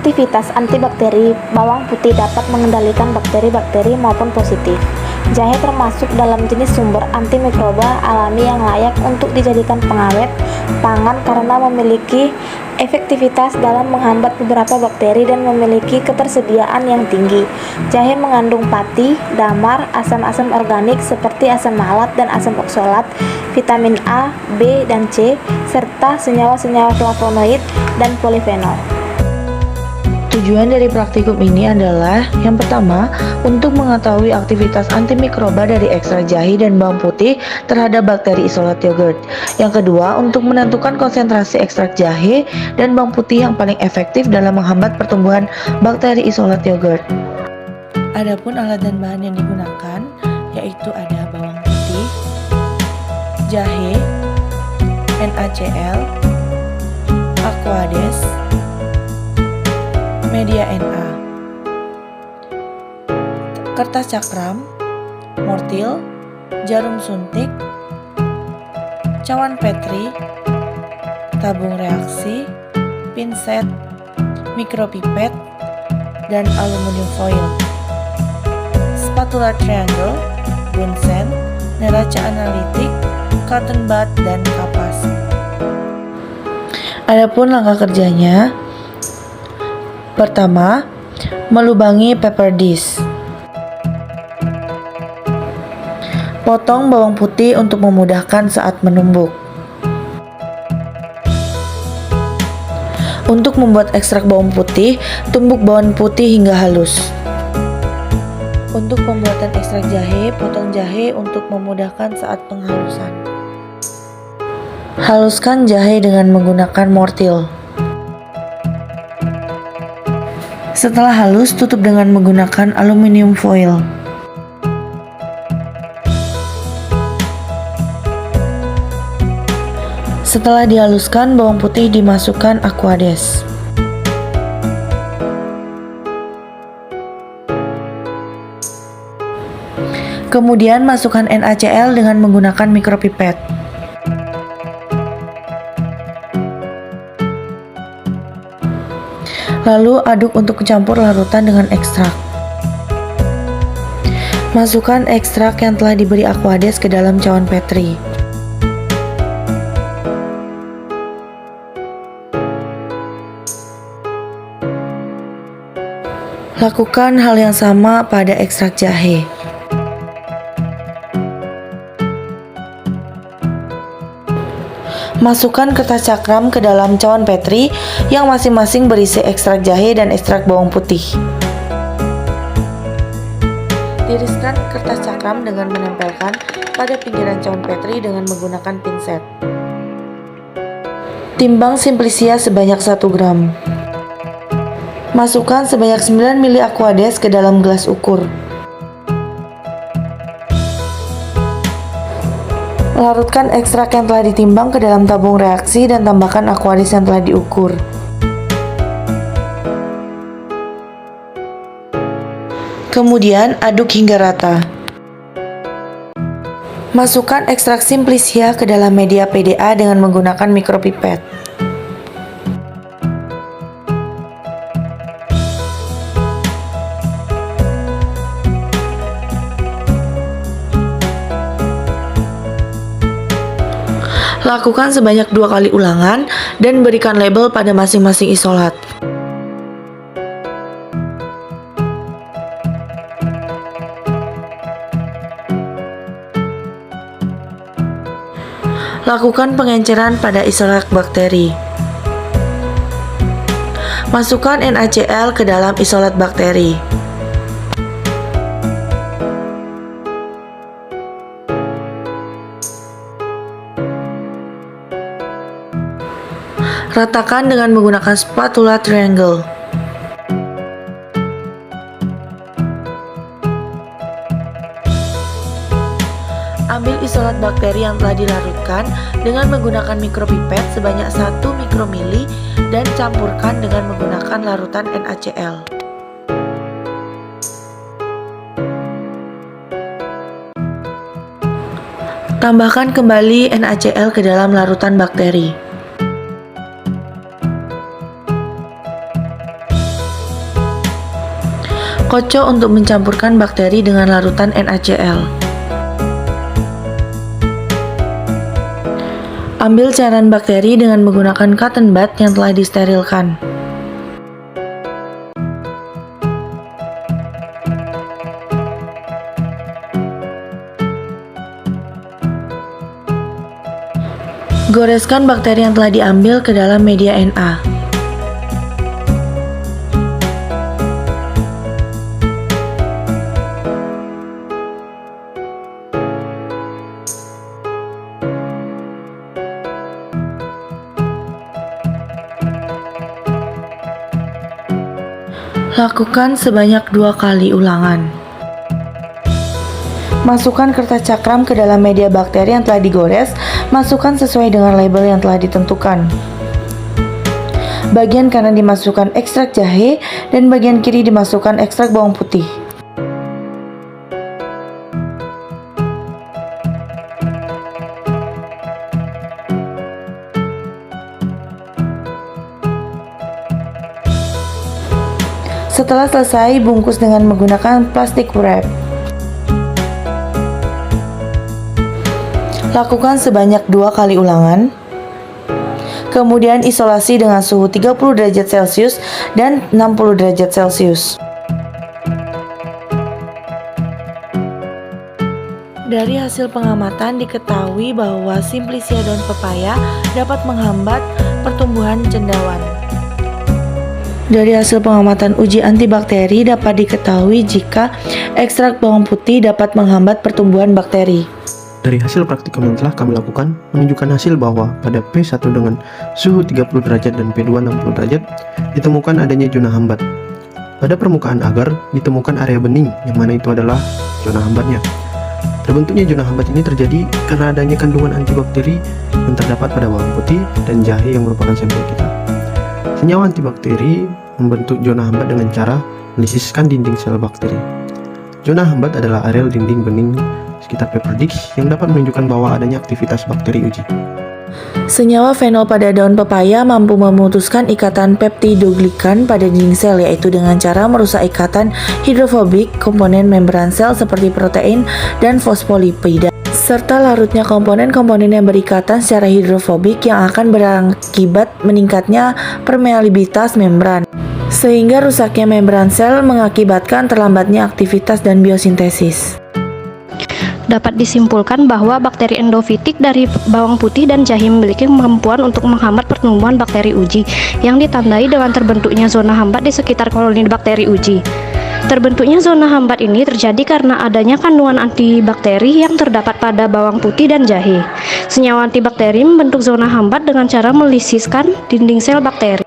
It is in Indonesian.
Aktivitas antibakteri bawang putih dapat mengendalikan bakteri-bakteri maupun positif. Jahe termasuk dalam jenis sumber antimikroba alami yang layak untuk dijadikan pengawet pangan karena memiliki efektivitas dalam menghambat beberapa bakteri dan memiliki ketersediaan yang tinggi. Jahe mengandung pati, damar, asam-asam organik seperti asam malat dan asam oksalat, vitamin A, B, dan C, serta senyawa-senyawa flavonoid dan polifenol. Tujuan dari praktikum ini adalah yang pertama, untuk mengetahui aktivitas antimikroba dari ekstrak jahe dan bawang putih terhadap bakteri isolat yogurt. Yang kedua, untuk menentukan konsentrasi ekstrak jahe dan bawang putih yang paling efektif dalam menghambat pertumbuhan bakteri isolat yogurt. Adapun alat dan bahan yang digunakan yaitu ada bawang putih, jahe, NaCl, Aquades, media Na, kertas cakram, mortil, jarum suntik, cawan Petri, tabung reaksi, pinset, mikropipet, dan aluminium foil, spatula triangle, bunsen, neraca analitik, cotton bud, dan kapas. Adapun langkah kerjanya, pertama, melubangi paper dish. Potong bawang putih untuk memudahkan saat menumbuk. Untuk membuat ekstrak bawang putih, tumbuk bawang putih hingga halus. Untuk pembuatan ekstrak jahe, potong jahe untuk memudahkan saat penghalusan. Haluskan jahe dengan menggunakan mortil. Setelah halus, tutup dengan menggunakan aluminium foil. Setelah dihaluskan, bawang putih dimasukkan Aquades. Kemudian masukkan NaCl dengan menggunakan mikropipet. Lalu aduk untuk mencampur larutan dengan ekstrak. Masukkan ekstrak yang telah diberi Aquades ke dalam cawan Petri. Lakukan hal yang sama pada ekstrak jahe. Masukkan kertas cakram ke dalam cawan Petri yang masing-masing berisi ekstrak jahe dan ekstrak bawang putih. Tiriskan kertas cakram dengan menempelkan pada pinggiran cawan Petri dengan menggunakan pinset. Timbang simplisia sebanyak 1 gram. Masukkan sebanyak 9 ml Aquades ke dalam gelas ukur. Larutkan ekstrak yang telah ditimbang ke dalam tabung reaksi dan tambahkan Aquades yang telah diukur. Kemudian aduk hingga rata. Masukkan ekstrak simplisia ke dalam media PDA dengan menggunakan mikropipet. Lakukan sebanyak 2 kali ulangan dan berikan label pada masing-masing isolat. Lakukan pengenceran pada isolat bakteri. Masukkan NaCl ke dalam isolat bakteri. Ratakan dengan menggunakan spatula triangle. Ambil isolat bakteri yang telah dilarutkan dengan menggunakan mikropipet sebanyak 1 mikromili dan campurkan dengan menggunakan larutan NaCl. Tambahkan kembali NaCl ke dalam larutan bakteri. Kocok untuk mencampurkan bakteri dengan larutan NaCl. Ambil cairan bakteri dengan menggunakan cotton bud yang telah disterilkan. Goreskan bakteri yang telah diambil ke dalam media Na. Lakukan sebanyak 2 kali ulangan. Masukkan kertas cakram ke dalam media bakteri yang telah digores. Masukkan sesuai dengan label yang telah ditentukan. Bagian kanan dimasukkan ekstrak jahe dan bagian kiri dimasukkan ekstrak bawang putih. Setelah selesai, bungkus dengan menggunakan plastik wrap. Lakukan sebanyak 2 kali ulangan. Kemudian isolasi dengan suhu 30 derajat Celcius dan 60 derajat Celcius. Dari hasil pengamatan diketahui bahwa Simplicia daun pepaya dapat menghambat pertumbuhan cendawan. Dari hasil pengamatan uji antibakteri dapat diketahui jika ekstrak bawang putih dapat menghambat pertumbuhan bakteri. Dari hasil praktikum yang telah kami lakukan, menunjukkan hasil bahwa pada P1 dengan suhu 30 derajat dan P2 60 derajat, ditemukan adanya zona hambat. Pada permukaan agar, ditemukan area bening, yang mana itu adalah zona hambatnya. Terbentuknya zona hambat ini terjadi karena adanya kandungan antibakteri yang terdapat pada bawang putih dan jahe yang merupakan sampel kita. Senyawa antibakteri membentuk zona hambat dengan cara melisiskan dinding sel bakteri. Zona hambat adalah areal dinding bening sekitar peperdix yang dapat menunjukkan bahwa adanya aktivitas bakteri uji. Senyawa fenol pada daun pepaya mampu memutuskan ikatan peptidoglikan pada dinding sel, yaitu dengan cara merusak ikatan hidrofobik komponen membran sel seperti protein dan fosfolipida, serta larutnya komponen-komponen yang berikatan secara hidrofobik yang akan berakibat meningkatnya permeabilitas membran, sehingga rusaknya membran sel mengakibatkan terlambatnya aktivitas dan biosintesis. Dapat disimpulkan bahwa bakteri endofitik dari bawang putih dan jahe memiliki kemampuan untuk menghambat pertumbuhan bakteri uji yang ditandai dengan terbentuknya zona hambat di sekitar koloni bakteri uji. Terbentuknya zona hambat ini terjadi karena adanya kandungan antibakteri yang terdapat pada bawang putih dan jahe. Senyawa antibakteri membentuk zona hambat dengan cara melisiskan dinding sel bakteri.